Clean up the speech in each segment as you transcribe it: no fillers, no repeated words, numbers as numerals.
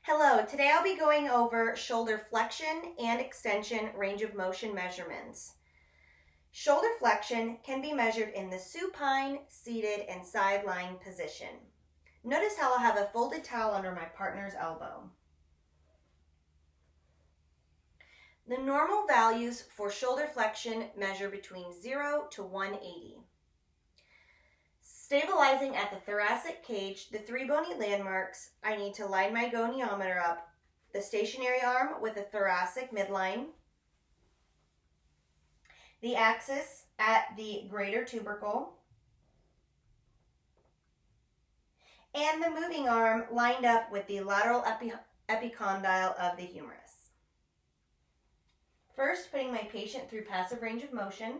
Hello, today I'll be going over shoulder flexion and extension range of motion measurements. Shoulder flexion can be measured in the supine, seated, and side lying position. Notice how I'll have a folded towel under my partner's elbow. The normal values for shoulder flexion measure between 0 to 180. Stabilizing at the thoracic cage, the three bony landmarks, I need to line my goniometer up, the stationary arm with the thoracic midline, the axis at the greater tubercle, and the moving arm lined up with the lateral epicondyle of the humerus. First, putting my patient through passive range of motion.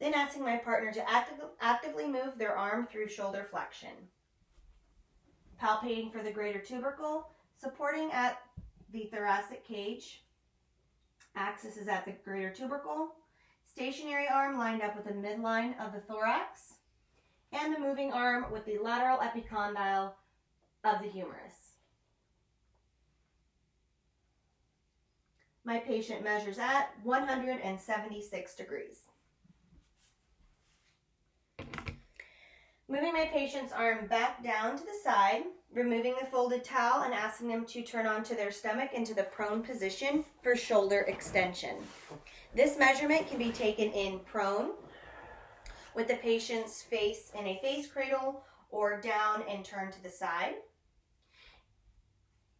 Then asking my partner to actively move their arm through shoulder flexion. Palpating for the greater tubercle, supporting at the thoracic cage. Axis is at the greater tubercle. Stationary arm lined up with the midline of the thorax. And the moving arm with the lateral epicondyle of the humerus. My patient measures at 176 degrees. Moving my patient's arm back down to the side, removing the folded towel and asking them to turn onto their stomach into the prone position for shoulder extension. This measurement can be taken in prone, with the patient's face in a face cradle, or down and turned to the side.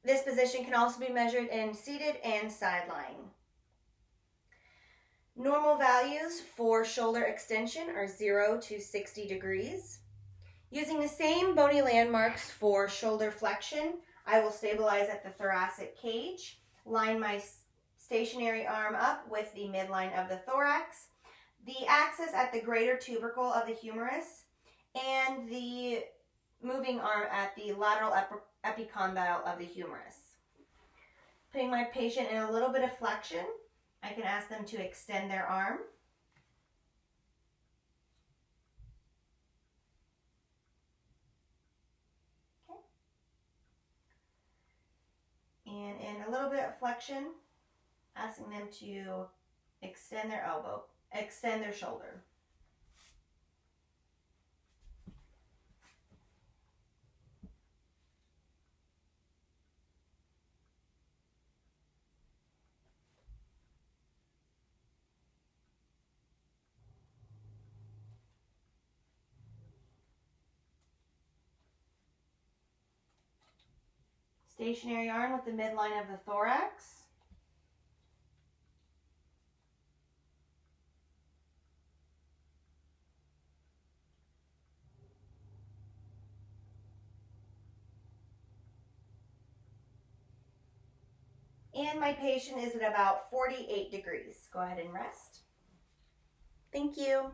This position can also be measured in seated and side lying. Normal values for shoulder extension are 0 to 60 degrees. Using the same bony landmarks for shoulder flexion, I will stabilize at the thoracic cage, line my stationary arm up with the midline of the thorax, the axis at the greater tubercle of the humerus, and the moving arm at the lateral epicondyle of the humerus. Putting my patient in a little bit of flexion, I can ask them to extend their arm. And in a little bit of flexion, asking them to extend their elbow, extend their shoulder. Stationary arm with the midline of the thorax. And my patient is at about 48 degrees. Go ahead and rest. Thank you.